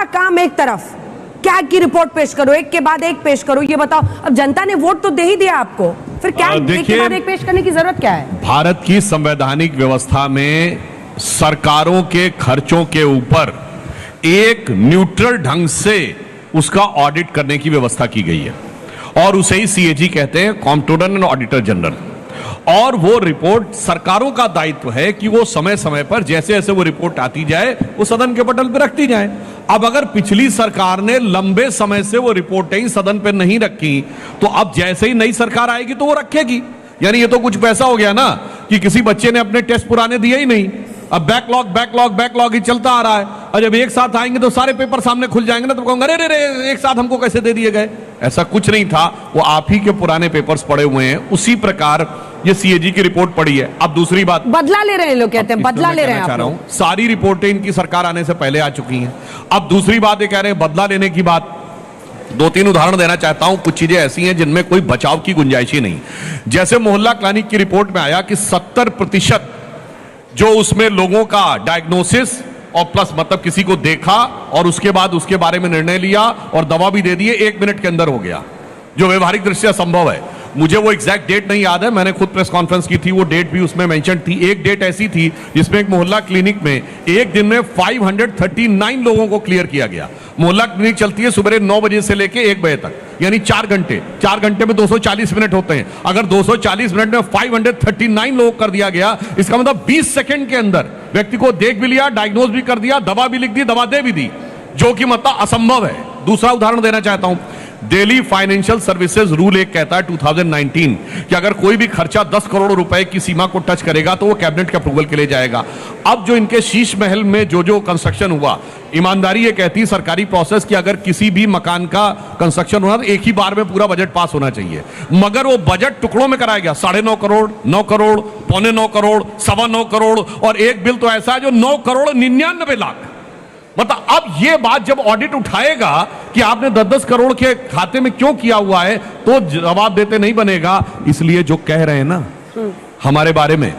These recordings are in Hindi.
काम एक तरफ, कैग की रिपोर्ट पेश करो, एक के बाद एक पेश करो, ये बताओ अब जनता ने वोट तो दे ही दिया आपको, फिर क्या एक के बाद एक पेश करने की जरूरत क्या है? भारत की संवैधानिक व्यवस्था में सरकारों के खर्चों के ऊपर एक न्यूट्रल ढंग से उसका ऑडिट करने की व्यवस्था की गई है और उसे ही सीएजी कहते हैं, कॉम्प्ट्रोलर एंड ऑडिटर जनरल। और वो रिपोर्ट सरकारों का दायित्व है कि वो समय समय पर जैसे जैसे वो रिपोर्ट आती जाए वो सदन के पटल पर रखती जाए। अब अगर पिछली सरकार ने लंबे समय से वो रिपोर्टें सदन पर नहीं रखी तो अब जैसे ही नई सरकार आएगी तो वो रखेगी। यानी ये तो कुछ पैसा हो गया ना कि किसी बच्चे ने अपने टेस्ट पुराने दिए ही नहीं, अब बैकलॉग ही चलता आ रहा है, और जब एक साथ आएंगे तो सारे पेपर सामने खुल जाएंगे ना, तो कहूंगा अरे रे एक साथ हमको कैसे दे दिए गए। ऐसा कुछ नहीं था, वो आप ही के पुराने पेपर्स पड़े हुए हैं। उसी प्रकार ये सीएजी की रिपोर्ट पड़ी है। अब दूसरी बात, बदला ले रहे हैं लोग, कहते हैं बदला ले रहे हैं। चाह रहा हूं सारी रिपोर्टें इनकी सरकार आने से पहले आ चुकी हैं। अब दूसरी बात ये कह रहे हैं बदला लेने की बात, दो तीन उदाहरण देना चाहता हूं। कुछ चीजें ऐसी हैं जिनमें कोई बचाव की गुंजाइश ही नहीं। जैसे मोहल्ला क्लिनिक की रिपोर्ट में आया कि 70% जो उसमें लोगों का डायग्नोसिस और प्लस मतलब किसी को देखा और उसके बाद उसके बारे में निर्णय लिया और दवा भी दे दिए, 1 मिनट के अंदर हो गया, जो व्यवहारिक दृष्टि से असंभव है। मुझे वो एग्जैक्ट डेट नहीं याद है, मैंने खुद प्रेस कॉन्फ्रेंस की थी, वो डेट भी उसमें मेंशन थी। एक डेट ऐसी थी जिसमें एक मोहल्ला क्लिनिक में एक दिन में 539 लोगों को क्लियर किया गया। मोहल्ला क्लिनिक चलती है सुबह 9 बजे से लेकर 1 बजे तक, यानी 4 घंटे। 4 घंटे में 240 मिनट होते हैं। अगर 240 मिनट में 539 लोगों कर दिया गया, इसका मतलब 20 सेकंड के अंदर व्यक्ति को देख भी लिया, डायग्नोज भी कर दिया, दवा भी लिख दी, दवा दे भी दी, जो कि मतलब असंभव है। दूसरा उदाहरण देना चाहता हूं, दिल्ली फाइनेंशियल सर्विसेज रूल एक कहता है 2019 कि अगर कोई भी खर्चा 10 करोड़ रुपए की सीमा को टच करेगा तो वो कैबिनेट के अप्रूवल के लिए जाएगा। अब जो इनके शीश महल में जो कंस्ट्रक्शन हुआ, ईमानदारी ये कहती है सरकारी प्रोसेस कि अगर किसी भी मकान का कंस्ट्रक्शन हुआ तो एक ही बार में पूरा बजट पास होना चाहिए, मगर वो बजट टुकड़ों में कराया गया। 9.5 करोड़, 9 करोड़, 9.25 करोड़, 9.25 करोड़, और एक बिल तो ऐसा है जो 9 करोड़ 99 लाख। मतलब अब ये बात जब ऑडिट उठाएगा कि आपने 10-10 करोड़ के खाते में क्यों किया हुआ है, तो जवाब देते नहीं बनेगा। इसलिए जो कह रहे हैं ना हमारे बारे में,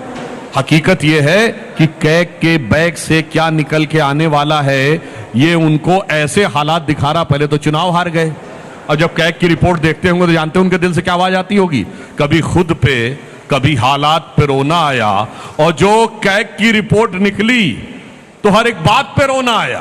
हकीकत ये है कि कैग के बैग से क्या निकल के आने वाला है, ये उनको ऐसे हालात दिखा रहा। पहले तो चुनाव हार गए, और जब कैग की रिपोर्ट देखते होंगे तो जानते हैं उनके दिल से क्या आवाज आती होगी, कभी खुद पे कभी हालात पे रोना आया। और जो कैग की रिपोर्ट निकली तो हर एक बात पे रोना आया,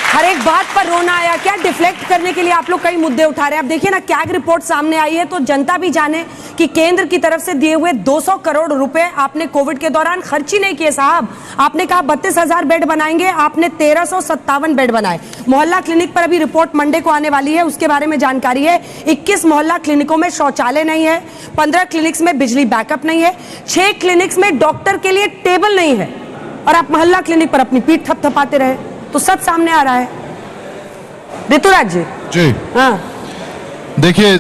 हर एक बात पर रोना आया। क्या डिफ्लेक्ट करने के लिए आप लोग कई मुद्दे उठा रहे हैं। अब देखिए ना, कैग रिपोर्ट सामने आई है तो जनता भी जाने कि केंद्र की तरफ से दिए हुए 200 करोड़ रुपए आपने कोविड के दौरान खर्च ही नहीं किए साहब। आपने कहा 32,000 बेड बनाएंगे, आपने 1357 बेड बनाए। मोहल्ला क्लिनिक पर अभी रिपोर्ट मंडे को आने वाली है, उसके बारे में जानकारी है। 21 मोहल्ला क्लिनिकों में शौचालय नहीं है, 15 क्लिनिक्स में बिजली बैकअप नहीं है, 6 क्लिनिक्स में डॉक्टर के लिए टेबल नहीं है, और आप मोहल्ला क्लिनिक पर अपनी पीठ थपथपाते रहे। तो सब सामने आ रहा है। ऋतुराज जी, हाँ देखिए,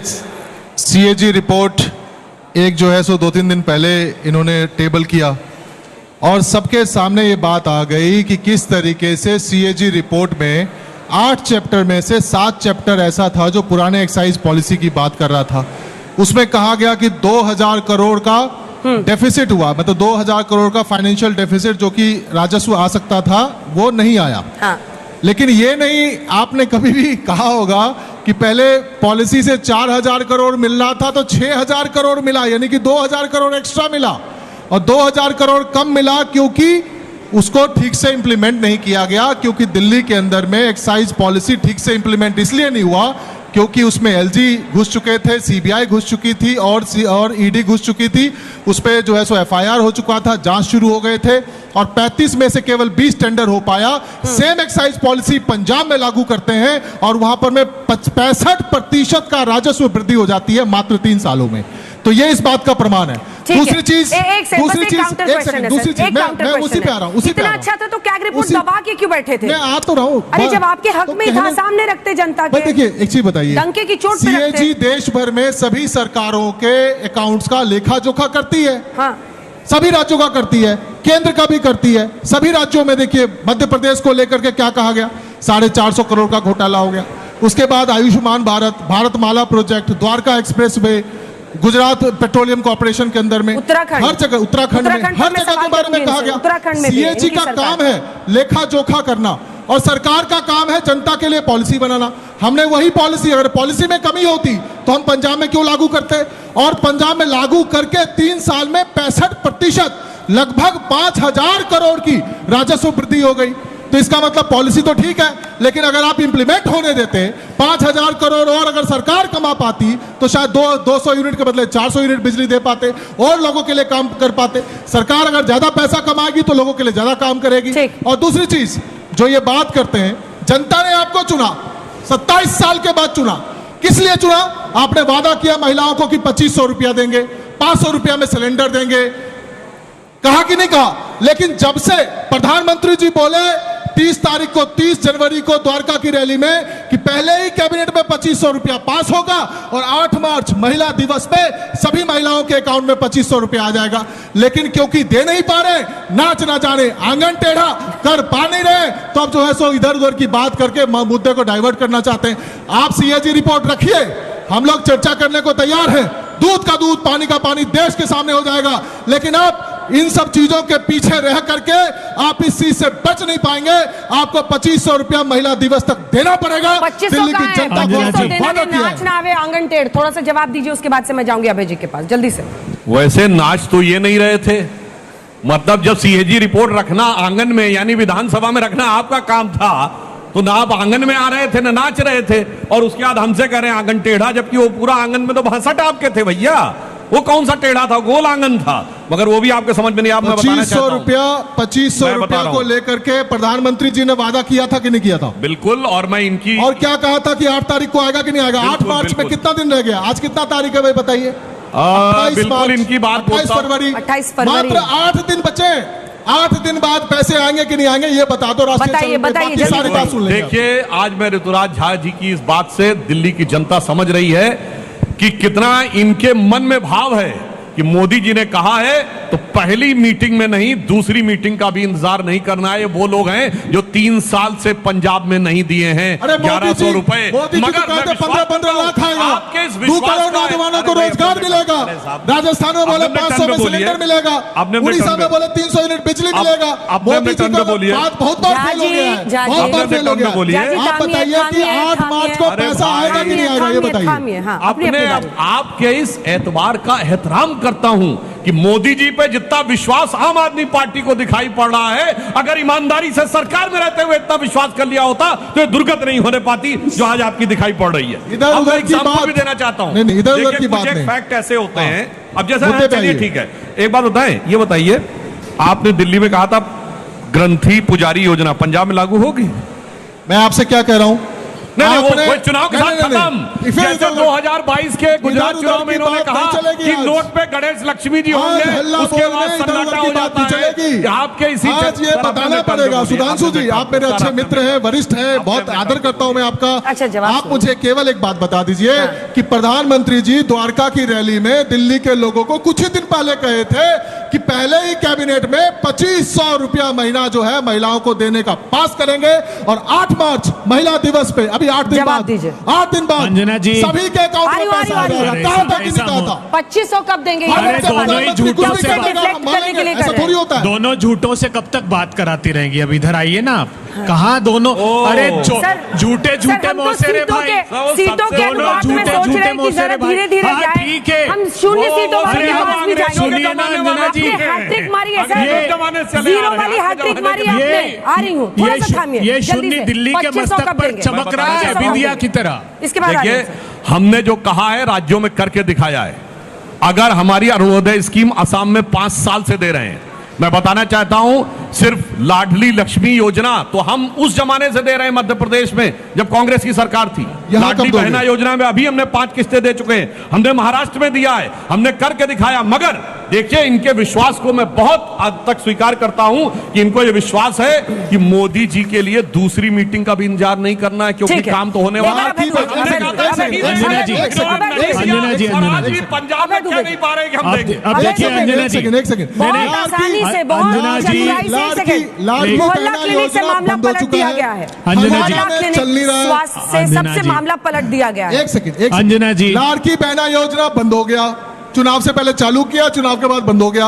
सीएजी रिपोर्ट एक जो है सो 2-3 दिन पहले इन्होंने टेबल किया और सबके सामने ये बात आ गई कि किस तरीके से सीएजी रिपोर्ट में 8 चैप्टर में से 7 चैप्टर ऐसा था जो पुराने एक्साइज पॉलिसी की बात कर रहा था। उसमें कहा गया कि 2000 करोड़ का डेफिसिट हुआ, मतलब 2000 करोड़ का फाइनेंशियल डेफिसिट जो कि राजस्व आ सकता था वो नहीं आया। हाँ। लेकिन ये नहीं आपने कभी भी कहा होगा कि पहले पॉलिसी से 4000 करोड़ मिल रहा था तो 6000 करोड़ मिला, यानी कि 2000 करोड़ एक्स्ट्रा मिला, और 2000 करोड़ कम मिला क्योंकि उसको ठीक से इंप्लीमेंट नहीं किया गया। क्योंकि दिल्ली के अंदर में एक्साइज पॉलिसी ठीक से इंप्लीमेंट इसलिए नहीं हुआ क्योंकि उसमें एलजी घुस चुके थे, सीबीआई घुस चुकी थी और ईडी घुस चुकी थी। उस पर जो है सो एफआईआर हो चुका था, जांच शुरू हो गए थे, और 35 में से केवल 20 टेंडर हो पाया। सेम एक्साइज पॉलिसी पंजाब में लागू करते हैं और वहां पर में 65% का राजस्व वृद्धि हो जाती है मात्र 3 सालों में। तो ये इस बात का प्रमाण है। दूसरी चीज मैं उसी पे आ रहा हूँ। इतना अच्छा था तो कैग रिपोर्ट दबा के क्यों बैठे थे? मैं आ तो रहा हूँ। अरे जब आपके हक में था, सामने रखते जनता के। देखिए एक चीज बताइए, डंके की चोट पे रखते। सीएजी देश भर में सभी सरकारों के अकाउंट्स का लेखा जोखा करती है। हाँ। सभी राज्यों का करती है, केंद्र का भी करती है। सभी राज्यों में देखिए, मध्य प्रदेश को लेकर के क्या कहा गया, 450 करोड़ का घोटाला हो गया। उसके बाद Ayushman Bharat, Bharatmala project, Dwarka express way, Gujarat petroleum corporation के अंदर में, उत्तराखंड, हर जगह उत्तराखंड में हर जगह के बारे में कहा गया। सीएजी का काम है लेखा जोखा करना। और सरकार का काम है जनता के लिए पॉलिसी बनाना। हमने वही पॉलिसी, अगर पॉलिसी में कमी होती तो हम पंजाब में क्यों लागू करते, और पंजाब में लागू करके 3 साल में 65% लगभग 5,000 करोड़ की राजस्व वृद्धि हो गई। तो इसका मतलब पॉलिसी तो ठीक है, लेकिन अगर आप इंप्लीमेंट होने देते 5,000 करोड़ और अगर सरकार कमा पाती तो शायद 200 यूनिट के बदले 400 यूनिट बिजली दे पाते और लोगों के लिए काम कर पाते। सरकार अगर ज्यादा पैसा कमाएगी तो लोगों के लिए ज्यादा काम करेगी। और दूसरी चीज जो ये बात करते हैं, जनता ने आपको चुना, 27 साल के बाद चुना, किस लिए चुना? आपने वादा किया महिलाओं को कि 2500 रुपया देंगे, 500 रुपया में सिलेंडर देंगे, कहा कि नहीं कहा? लेकिन जब से प्रधानमंत्री जी बोले 30 जनवरी को द्वारका की रैली में कि पहले ही कैबिनेट में 2500 रुपया पास होगा और 8 मार्च महिला दिवस पे सभी महिलाओं के अकाउंट में 2500 रुपया आ जाएगा, लेकिन क्योंकि दे नहीं पा रहे, नाच ना जाने आंगन टेढ़ा कर पा नहीं रहे, तो अब जो है सो इधर उधर की बात करके मुद्दे को डाइवर्ट करना चाहते हैं। आप सीएजी रिपोर्ट रखिए, हम लोग चर्चा करने को तैयार हैं, दूध का दूध पानी का पानी देश के सामने हो जाएगा, लेकिन आप इन सब चीजों के पीछे रह करके आप इस चीज से बच नहीं पाएंगे। आपको 2500 रुपया महिला दिवस तक देना पड़ेगा। 2500 का है, 2500 देने में नाच ना आवे आंगन टेढ़। थोड़ा सा जवाब दीजिए, उसके बाद से मैं जाऊंगी अभय जी के पास, जल्दी से। वैसे नाच तो ये नहीं रहे थे, मतलब जब सीएजी रिपोर्ट रखना आंगन में यानी विधानसभा में रखना आपका काम था, तो ना आप आंगन में आ रहे थे ना नाच रहे थे, और उसके बाद हमसे कह रहे हैं आंगन टेढ़ा, जबकि वो पूरा आंगन में तो भसट आपके थे भैया। वो कौन सा टेढ़ा था? गोल आंगन था, मगर वो भी आपके समझ में नहीं। आप मैं बताना चाहता हूं 2500 रुपया को लेकर के प्रधानमंत्री जी ने वादा किया था कि नहीं किया था? बिल्कुल। और मैं इनकी और क्या कहा था कि 8 तारीख को आएगा कि नहीं आएगा? 8 मार्च में कितना दिन रह गया? आज कितना तारीख है भाई बताइए? बिल्कुल इनकी बात 28 फरवरी, 28 फरवरी, मात्र 8 दिन बचे। 8 दिन बाद पैसे आएंगे कि नहीं आएंगे ये बता दो। बताइए सारी बात सुन लेंगे। देखिए, आज मैं ऋतुराज झा जी की इस बात से दिल्ली की जनता समझ रही है कि कितना इनके मन में भाव है कि मोदी जी ने कहा है तो पहली मीटिंग में नहीं दूसरी मीटिंग का भी इंतजार नहीं करना है। ये वो लोग हैं जो 3 साल से पंजाब में नहीं दिए हैं 1100 रुपए, मगर 15 लाख आएगा, 2 करोड़ नौजवानों को रोजगार मिलेगा। राजस्थान में बोले 500 में सिलेंडर मिलेगा, उड़ीसा में बोले 300 यूनिट बिजली मिलेगा। मोदी जी को बात बहुत बार फेल हो गया है, बहुत बार फेल हो गया। आप बताइए कि 8 मार्च को पैसा आएगा कि नहीं आएगा ये बताइए। अपने आपके इस एतबार का एहतराम करता हूं कि मोदी जी पे जितना विश्वास आम आदमी पार्टी को दिखाई पड़ रहा है, अगर ईमानदारी से सरकार में रहते हुए इतना विश्वास कर लिया होता तो ये दुर्गत नहीं होने पाती जो आज आपकी दिखाई पड़ रही है। इधर उधर की बात भी देना चाहता हूं। नहीं, इधर उधर की बात नहीं। फैक्ट ऐसे होते हैं। अब जैसे चलिए ठीक है, एक बात बताएं, ये बताइए, आपने दिल्ली में कहा था ग्रंथी पुजारी योजना पंजाब में लागू होगी? मैं आपसे क्या कह रहा हूं, नहीं, वो चुनाव के साथ खत्म। जैसे 2022 के गुजरात चुनाव में इन्होंने कहा कि नोट पे गणेश लक्ष्मी जी होंगे, उसके बाद सन्नाटा हो जाता है। आपके इसी आज ये बताना पड़ेगा। सुधांशु जी, आप मेरे अच्छे मित्र हैं, वरिष्ठ हैं, बहुत आदर करता हूं मैं आपका। आप मुझे केवल एक बात बता दीजिए कि प्रधानमंत्री जी द्वारका की रैली में दिल्ली के लोगों को कुछ ही दिन पहले कहे थे कि पहले ही कैबिनेट में 2500 रुपया महीना जो है महिलाओं को देने का पास करेंगे, और 8 मार्च महिला दिवस पे 8 दिन बाद 8 दिन बाद अंजना जी सभी के अकाउंट में पैसा आ जाएगा। कहा था कि नहीं कहा था? 2500 कब देंगे? दोनों ही झूठों से ऐसा थोड़ी होता है। दोनों झूठों से कब तक बात कराती रहेंगी? अब इधर आइए ना आप। कहाँ दोनों? अरे झूठे झूठे मौसेरे भाई, सीटों के अनुपात में सोच रहे हैं कि जरा धीरे धीरे जाए। ठीक है, हम 0 सीटों वाले के पास भी जाएंगे। सुनिए ना अंजना जी, हैट्रिक मारी है सर, 0 वाली हैट्रिक मारी आपने। आ रही हूँ, थोड़ा सा थामिए। ये शून्य दिल्ली के मस्तक पर चमक रहा है बिंदिया की तरह। इसके बाद देखिए, हमने जो कहा है राज्यों में करके दिखाया है। अगर हमारी अरुणोदय स्कीम असम में 5 साल से दे रहे हैं, मैं बताना चाहता हूं सिर्फ लाडली लक्ष्मी योजना तो हम उस जमाने से दे रहे हैं मध्य प्रदेश में जब कांग्रेस की सरकार थी। लाडली बहना योजना में अभी हमने 5 किस्तें दे चुके हैं, हमने महाराष्ट्र में दिया है, हमने करके दिखाया। मगर देखिए, इनके विश्वास को मैं बहुत हद तक स्वीकार करता हूं कि इनको यह विश्वास है कि मोदी जी के लिए दूसरी मीटिंग का भी इंतजार नहीं करना है, क्योंकि काम तो होने वाला है। पंजाब में क्या नहीं पा रहे कि हम देखें। अब देखिए अंजना जी, एक सेकंड मोहल्ला क्लिनिक से मामला पलट दिया गया है। मोहल्ला क्लिनिक स्वास्थ्य से सबसे मामला पलट दिया गया है। एक सेकंड अंजना जी, लाड़की बहना योजना बंद हो गया, चुनाव से पहले चालू किया, चुनाव के बाद बंद हो गया।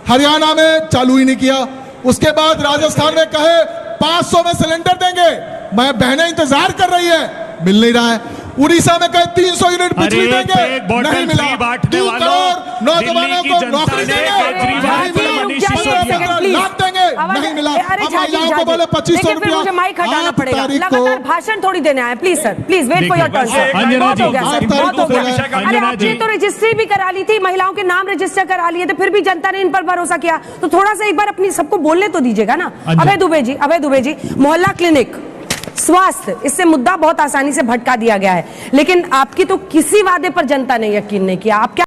हरियाणा में चालू ही नहीं किया। उसके बाद राजस्थान में कहे 500 में सिलेंडर देंगे, मैं बहनें इंतजार कर रही है, मिल नहीं रहा है। उड़ीसा में कहे 300 यूनिट बिजली देंगे, नहीं मिला। 2 करोड़ नौजवानों को नौकरी देंगे, लाख देंगे, नहीं मिला। अब महिलाओं को बोले 2500 रुपया। मुझे माइक हटाना पड़ेगा, लगातार भाषण थोड़ी देने आए। Please sir, please wait for your turn sir. बहुत हो गया सर, बहुत हो गया। अरे आपने तो रजिस्ट्री भी करा ली थी, महिलाओं के नाम रजिस्टर करा लिए थे, फिर भी जनता ने इन पर भरोसा किया, तो थोड़ा सा एक बार अपनी सबको बोलने तो दीजिएगा ना। अभय दुबे जी, मोहल्ला क्लिनिक, स्वास्थ्य, इससे मुद्दा बहुत आसानी से भटका दिया गया है, लेकिन आपकी तो किसी वादे पर जनता ने यकीन नहीं किया। आप क्या